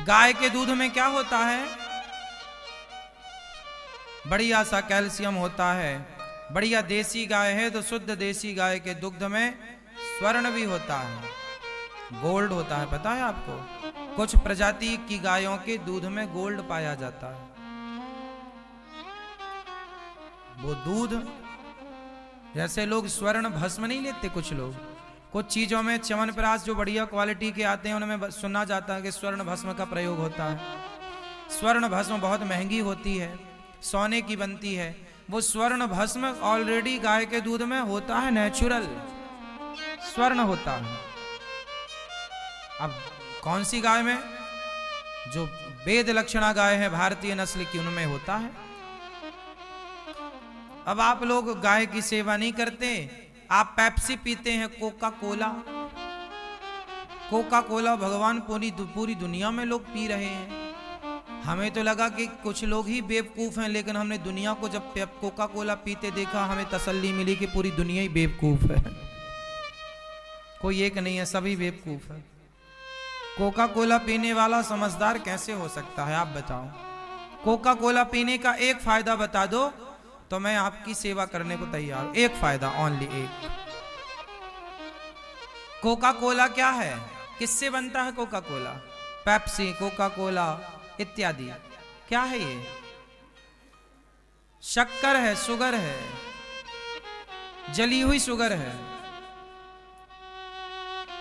गाय के दूध में क्या होता है? बढ़िया सा कैल्शियम होता है। बढ़िया देसी गाय है तो शुद्ध देसी गाय के दुग्ध में स्वर्ण भी होता है, गोल्ड होता है। पता है आपको? कुछ प्रजाति की गायों के दूध में गोल्ड पाया जाता है। वो दूध, जैसे लोग स्वर्ण भस्म नहीं लेते, कुछ लोग कुछ चीजों में च्यवनप्राश जो बढ़िया क्वालिटी के आते हैं उनमें सुना जाता है कि स्वर्ण भस्म का प्रयोग होता है। स्वर्ण भस्म बहुत महंगी होती है, सोने की बनती है। वो स्वर्ण भस्म ऑलरेडी गाय के दूध में होता है, नेचुरल स्वर्ण होता है। अब कौन सी गाय में? जो वेद लक्षणा गाय है भारतीय नस्ल की, उनमें होता है। अब आप लोग गाय की सेवा नहीं करते, आप पेप्सी पीते हैं, कोका कोला। कोका कोला भगवान पूरी दुनिया में लोग पी रहे हैं। हमें तो लगा कि कुछ लोग ही बेवकूफ हैं, लेकिन हमने दुनिया को जब कोका कोला पीते देखा, हमें तसल्ली मिली कि पूरी दुनिया ही बेवकूफ है, कोई एक नहीं है, सभी बेवकूफ है। कोका कोला पीने वाला समझदार कैसे हो सकता है, आप बताओ? कोका कोला पीने का एक फायदा बता दो तो मैं आपकी सेवा करने को तैयार हूं। एक फायदा, ओनली एक। कोका कोला क्या है? किससे बनता है Coca Cola? Pepsi, Coca Cola इत्यादि। क्या है ये? शक्कर है, शुगर है, जली हुई शुगर है।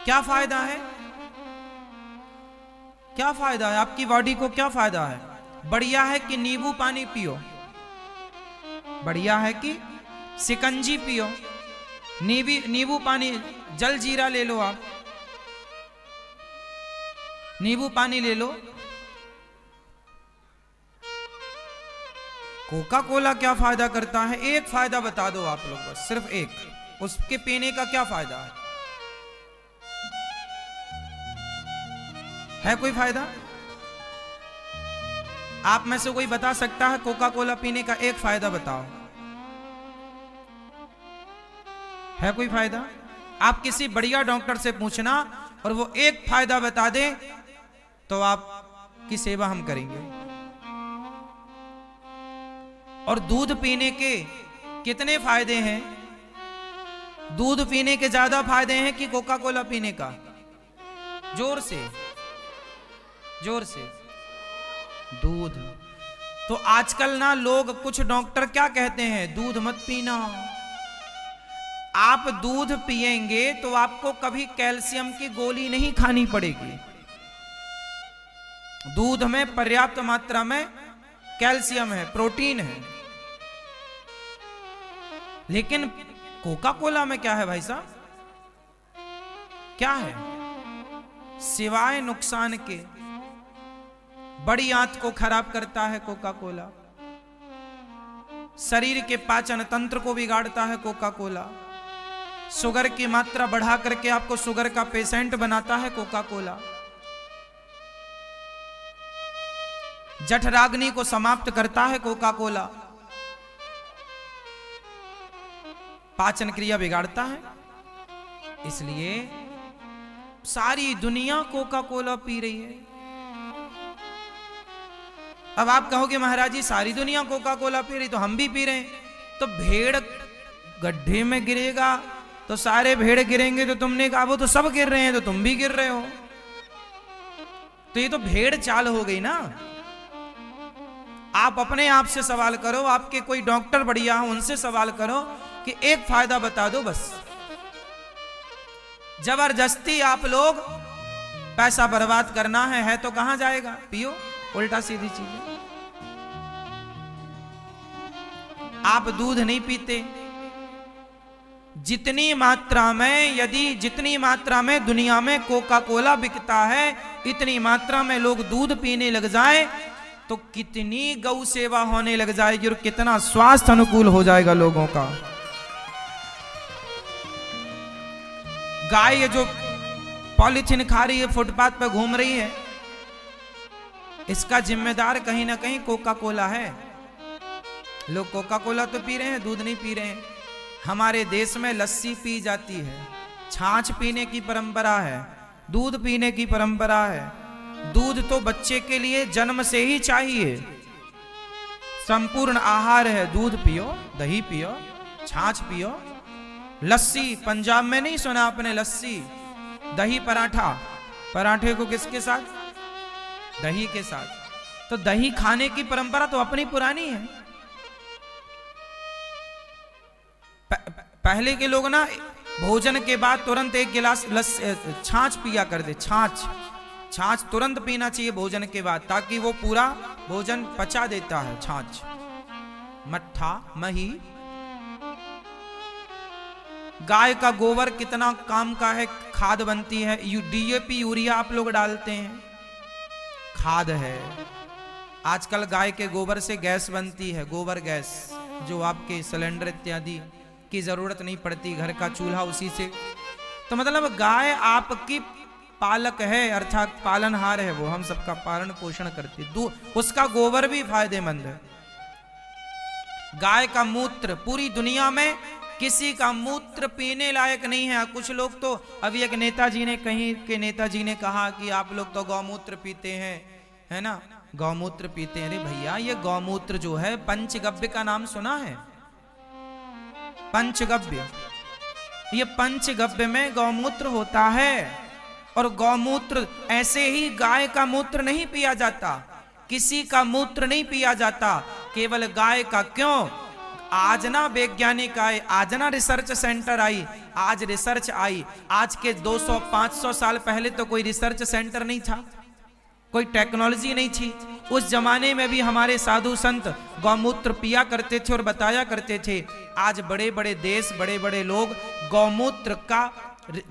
क्या फायदा है? क्या फायदा है आपकी बॉडी को? क्या फायदा है? बढ़िया है कि नींबू पानी पियो, बढ़िया है कि सिकंजी पियो, नींबू पानी, जल जीरा ले लो, आप नींबू पानी ले लो। कोका कोला क्या फायदा करता है? एक फायदा बता दो आप लोग, बस सिर्फ एक। उसके पीने का क्या फायदा है कोई फायदा? आप में से कोई बता सकता है कोका कोला पीने का एक फायदा? बताओ, है कोई फायदा? आप किसी बढ़िया डॉक्टर से पूछना और वो एक फायदा बता दे तो आपकी सेवा हम करेंगे। और दूध पीने के कितने फायदे हैं? दूध पीने के ज्यादा फायदे हैं कि कोका कोला पीने का? जोर से, जोर से। दूध तो आजकल ना लोग, कुछ डॉक्टर क्या कहते हैं? दूध मत पीना। आप दूध पिएंगे तो आपको कभी कैल्शियम की गोली नहीं खानी पड़ेगी। दूध में पर्याप्त मात्रा में कैल्शियम है, प्रोटीन है। लेकिन कोका कोला में क्या है भाई साहब? क्या है? सिवाय नुकसान के, बड़ी आंत को खराब करता है कोका कोला, शरीर के पाचन तंत्र को बिगाड़ता है कोका कोला, शुगर की मात्रा बढ़ा करके आपको शुगर का पेशेंट बनाता है कोका कोला, जठराग्नि को समाप्त करता है कोका कोला, पाचन क्रिया बिगाड़ता है। इसलिए सारी दुनिया कोका कोला पी रही है। अब आप कहोगे महाराज जी सारी दुनिया कोका कोला पी रही तो हम भी पी रहे हैं। तो भेड़ गड्ढे में गिरेगा तो सारे भेड़ गिरेंगे, तो तुमने कहा वो तो सब गिर रहे हैं तो तुम भी गिर रहे हो। तो ये तो भेड़ चाल हो गई ना। आप अपने आप से सवाल करो, आपके कोई डॉक्टर बढ़िया हो उनसे सवाल करो कि एक फायदा बता दो बस। जबरदस्ती आप लोग पैसा बर्बाद करना है तो कहां जाएगा? पियो, उल्टा सीधी चीजें। आप दूध नहीं पीते। जितनी मात्रा में, जितनी मात्रा में दुनिया में कोका कोला बिकता है, इतनी मात्रा में लोग दूध पीने लग जाए तो कितनी गौ सेवा होने लग जाएगी और कितना स्वास्थ्य अनुकूल हो जाएगा लोगों का। गाय जो पॉलीथीन खा रही है, फुटपाथ पर घूम रही है, इसका जिम्मेदार कहीं ना कहीं कोका कोला है। लोग कोका कोला तो पी रहे हैं, दूध नहीं पी रहे हैं। हमारे देश में लस्सी पी जाती है, छाछ पीने की परंपरा है, दूध पीने की परंपरा है, दूध तो बच्चे के लिए जन्म से ही चाहिए, संपूर्ण आहार है। दूध पियो, दही पियो, छाछ पियो, लस्सी। पंजाब में नहीं सुना आपने लस्सी, दही पराठा। पराठे को किसके साथ? दही के साथ। तो दही खाने की परंपरा तो अपनी पुरानी है। पहले के लोग ना भोजन के बाद तुरंत एक गिलास छाछ पिया करते। छाछ तुरंत पीना चाहिए भोजन के बाद, ताकि वो पूरा भोजन पचा देता है। छाछ, मट्ठा, मही। गाय का गोबर कितना काम का है, खाद बनती है। डीएपी यूरिया आप लोग डालते हैं, खाद है। आजकल गाय के गोबर से गैस बनती है, गोबर गैस, जो आपके सिलेंडर इत्यादि की जरूरत नहीं पड़ती, घर का चूल्हा उसी से। तो मतलब गाय आपकी पालक है, अर्थात पालनहार है, वो हम सबका पालन पोषण करती है। उसका गोबर भी फायदेमंद है। गाय का मूत्र, पूरी दुनिया में किसी का मूत्र पीने लायक नहीं है। कुछ लोग तो, अभी एक नेताजी ने, कहीं के नेताजी ने कहा कि आप लोग तो गौमूत्र पीते हैं, है ना, गौमूत्र पीते हैं। अरे भैया, ये गौमूत्र जो है, पंचगव्य का नाम सुना है? पंचगव्य, ये पंचगव्य में गौमूत्र होता है। और गौमूत्र ऐसे ही गाय का मूत्र नहीं पिया जाता, किसी का मूत्र नहीं पिया जाता, केवल गाय का। क्यों? आज ना वैज्ञानिक आए, आज ना रिसर्च सेंटर आई, आज रिसर्च आई। आज के 200-500 साल पहले तो कोई रिसर्च सेंटर नहीं था, कोई टेक्नोलॉजी नहीं थी। उस जमाने में भी हमारे साधु संत गौमूत्र पिया करते थे और बताया करते थे। आज बड़े बड़े देश, बड़े बड़े लोग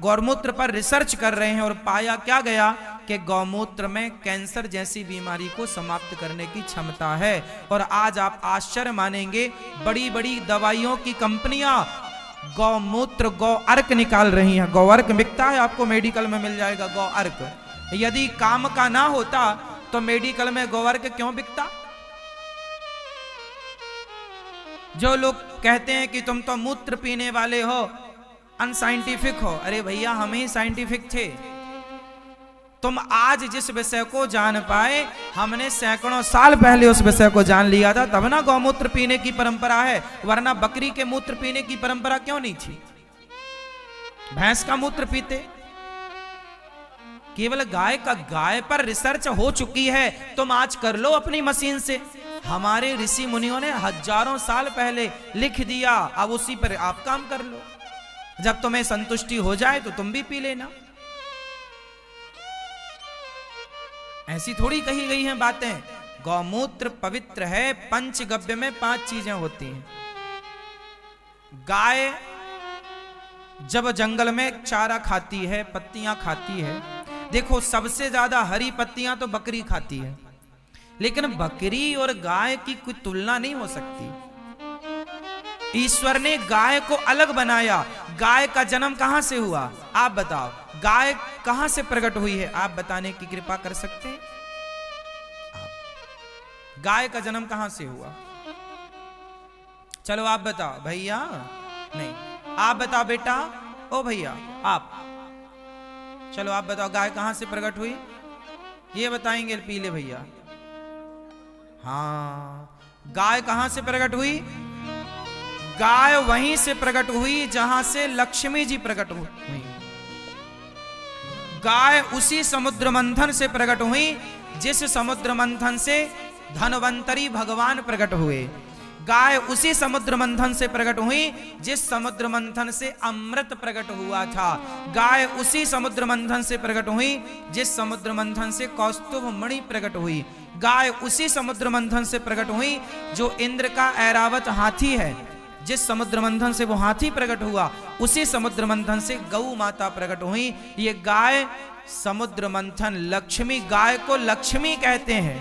गौमूत्र पर रिसर्च कर रहे हैं, और पाया क्या गया कि गौमूत्र में कैंसर जैसी बीमारी को समाप्त करने की क्षमता है। और आज आप आश्चर्य मानेंगे, बड़ी बड़ी दवाइयों की कंपनियां गौमूत्र, गौ अर्क निकाल रही हैं। गौ अर्क बिकता है, आपको मेडिकल में मिल जाएगा गौ अर्क। यदि काम का ना होता तो मेडिकल में गौ अर्क क्यों बिकता? जो लोग कहते हैं कि तुम तो मूत्र पीने वाले हो, अनसाइंटिफिक हो, अरे भैया हम ही साइंटिफिक थे। तुम आज जिस विषय को जान पाए, हमने सैकड़ों साल पहले उस विषय को जान लिया था, तब ना गौमूत्र पीने की परंपरा है। वरना बकरी के मूत्र पीने की परंपरा क्यों नहीं थी? भैंस का मूत्र पीते। केवल गाय पर रिसर्च हो चुकी है। तुम आज कर लो अपनी मशीन से। हमारे ऋषि मुनियों ने हजारों साल पहले लिख दिया, अब उसी पर आप काम कर लो। जब तुम्हें संतुष्टि हो जाए तो तुम भी पी लेना। ऐसी थोड़ी कही गई हैं बातें। गौमूत्र पवित्र है। पंचगव्य में 5 चीजें होती हैं। गाय जब जंगल में चारा खाती है, पत्तियां खाती है, देखो सबसे ज्यादा हरी पत्तियां तो बकरी खाती है, लेकिन बकरी और गाय की कोई तुलना नहीं हो सकती। ईश्वर ने गाय को अलग बनाया। गाय का जन्म कहां से हुआ? आप बताओ, गाय कहां से प्रकट हुई है? आप बताने की कृपा कर सकते हैं? गाय का जन्म कहां से हुआ? चलो आप बताओ भैया। नहीं, आप बताओ बेटा। ओ भैया आप, चलो आप बताओ, गाय कहां से प्रकट हुई? ये बताएंगे पीले भैया। हाँ, गाय कहां से प्रकट हुई? गाय वहीं से प्रकट हुई जहां से लक्ष्मी जी प्रकट हुई। गाय उसी समुद्र मंथन से प्रकट हुई जिस समुद्र मंथन से धनवंतरी भगवान प्रकट हुए। गाय उसी समुद्र मंथन से प्रकट हुई जिस समुद्र मंथन से अमृत प्रकट हुआ था। गाय उसी समुद्र मंथन से प्रकट हुई जिस समुद्र मंथन से कौस्तुभ मणि प्रकट हुई। गाय उसी समुद्र मंथन से प्रकट हुई जो इंद्र का ऐरावत हाथी है। जिस समुद्र मंथन से वो हाथी प्रकट हुआ, उसी समुद्र मंथन से गौ माता प्रकट हुई। ये गाय समुद्र मंथन, लक्ष्मी, गाय को लक्ष्मी कहते हैं।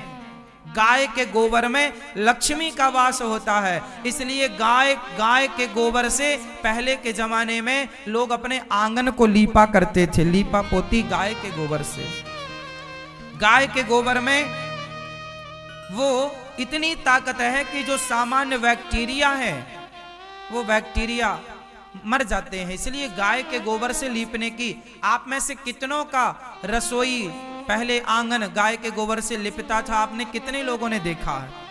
गाय के गोबर में लक्ष्मी का वास होता है। इसलिए गाय के गोबर से पहले के जमाने में लोग अपने आंगन को लीपा करते थे। लीपा पोती गाय के गोबर से। गाय के गोबर में वो इतनी ताकत है कि जो सामान्य बैक्टीरिया है वो बैक्टीरिया मर जाते हैं। इसलिए गाय के गोबर से लीपने की, आप में से कितनों का रसोई पहले आंगन गाय के गोबर से लिपता था, आपने कितने लोगों ने देखा है।